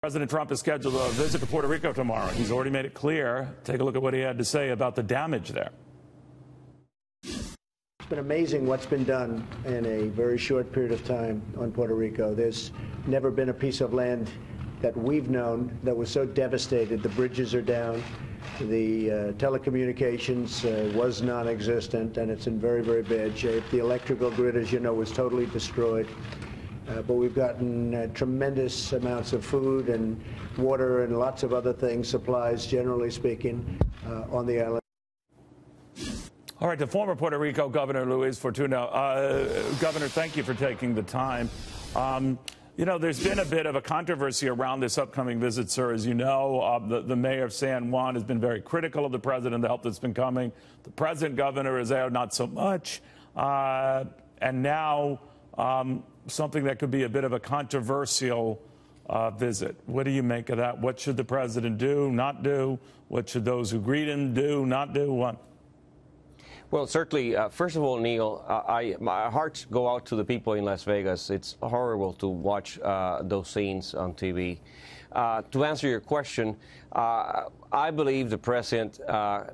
President Trump is scheduled to visit to Puerto Rico tomorrow. He's already made it clear. Take a look at what he had to say about the damage there. It's been amazing what's been done in a very short period of time on Puerto Rico. There's never been a piece of land that we've known that was so devastated. The bridges are down. The telecommunications was non-existent, and it's in very, very bad shape. The electrical grid, as you know, was totally destroyed. But we've gotten tremendous amounts of food and water and lots of other things, supplies, generally speaking, on the island. All right, the former Puerto Rico Governor Luis Fortuno. Governor, thank you for taking the time. You know, there's been a bit of a controversy around this upcoming visit, sir. As you know, the mayor of San Juan has been very critical of the president, the help that's been coming. The president governor is there, not so much. And now something that could be a bit of a controversial visit. What do you make of that? What should the president do, not do? What should those who greet him do, not do? What? Well, certainly, first of all, Neil, my hearts go out to the people in Las Vegas. It's horrible to watch those scenes on TV. To answer your question, I believe the president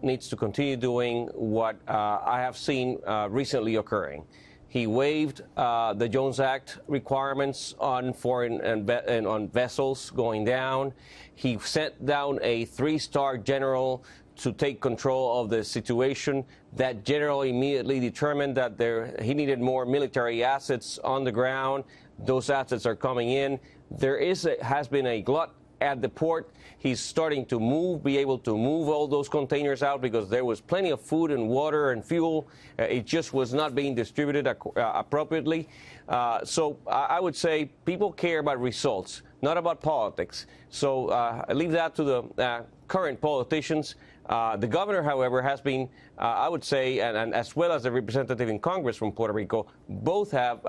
needs to continue doing what I have seen recently occurring. He waived the Jones Act requirements on foreign and on vessels going down. He sent down a 3-star general to take control of the situation. That general immediately determined that he needed more military assets on the ground. Those assets are coming in. There has been a glut at the port. He's starting to be able to move all those containers out because there was plenty of food and water and fuel. It just was not being distributed appropriately. So I would say people care about results, not about politics. So I leave that to the current politicians. The governor, however, has been, I would say, and as well as the representative in Congress from Puerto Rico, both have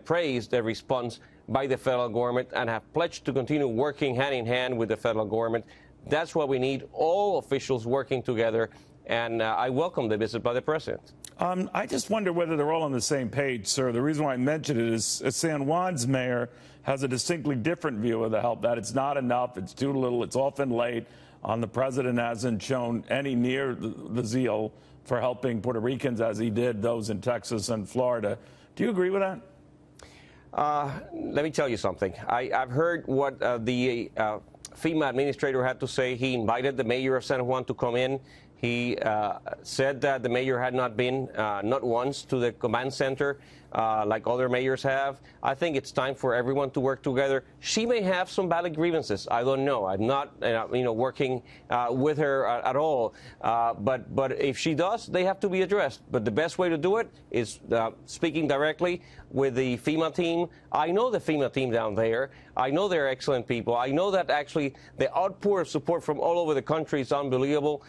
praised the response by the federal government and have pledged to continue working hand in hand with the federal government. That's what we need, all officials working together, and I welcome the visit by the president. I just wonder whether they're all on the same page, sir. The reason why I mention it is San Juan's mayor has a distinctly different view of the help, that it's not enough, it's too little, it's often late. The president hasn't shown any near the zeal for helping Puerto Ricans as he did those in Texas and Florida. Do you agree with that? Let me tell you something. I've heard what the FEMA administrator had to say. He invited the mayor of San Juan to come in. He said that the mayor had not been, not once, to the command center like other mayors have. I think it's time for everyone to work together. She may have some valid grievances. I don't know. I'm not, working with her at all. But if she does, they have to be addressed. But the best way to do it is speaking directly with the FEMA team. I know the FEMA team down there. I know they're excellent people. I know that actually the outpour of support from all over the country is unbelievable.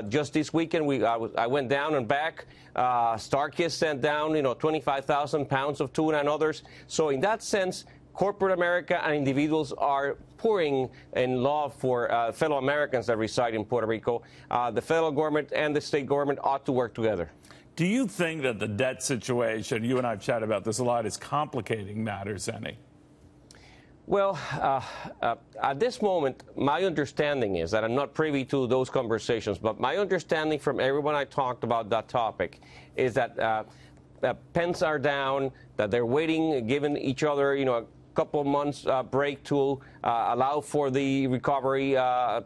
Just this weekend, I went down and back. Starkist sent down, 25,000 pounds of tuna and others. So in that sense, corporate America and individuals are pouring in love for fellow Americans that reside in Puerto Rico. The federal government and the state government ought to work together. Do you think that the debt situation, you and I have chatted about this a lot, is complicating matters any? Well, at this moment, my understanding is that I'm not privy to those conversations, but my understanding from everyone I talked about that topic is that pens are down, that they're waiting, giving each other, a couple of months break to allow for the recovery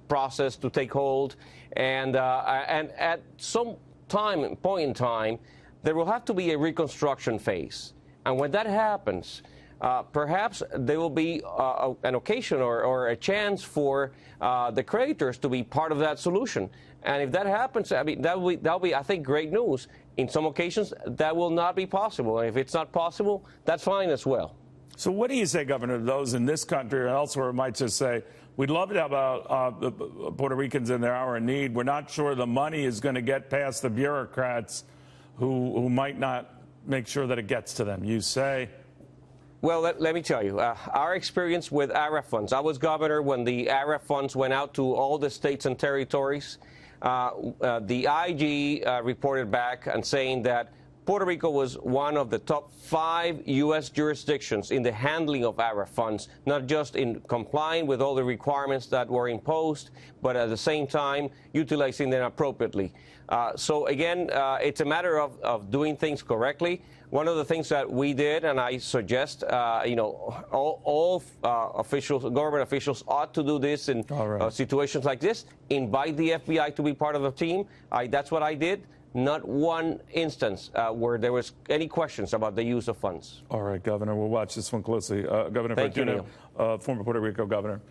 process to take hold. And at some point in time, there will have to be a reconstruction phase. And when that happens, perhaps there will be an occasion or a chance for the creditors to be part of that solution. And if that happens, I mean, that'll be, I think, great news. In some occasions, that will not be possible. And if it's not possible, that's fine as well. So what do you say, Governor, to those in this country or elsewhere might just say, we'd love to have the Puerto Ricans in their hour of need. We're not sure the money is going to get past the bureaucrats who might not make sure that it gets to them. You say? Well, let me tell you, our experience with ARA funds. I was governor when the ARA funds went out to all the states and territories. The IG reported back and saying that Puerto Rico was one of the top 5 U.S. jurisdictions in the handling of ARA funds, not just in complying with all the requirements that were imposed, but at the same time utilizing them appropriately. So again, it's a matter of doing things correctly. One of the things that we did, and I suggest, all officials, government officials ought to do this in situations like this, invite the FBI to be part of the team. That's what I did. Not one instance where there was any questions about the use of funds. All right, Governor, we'll watch this one closely. Governor Fortuno, former Puerto Rico governor.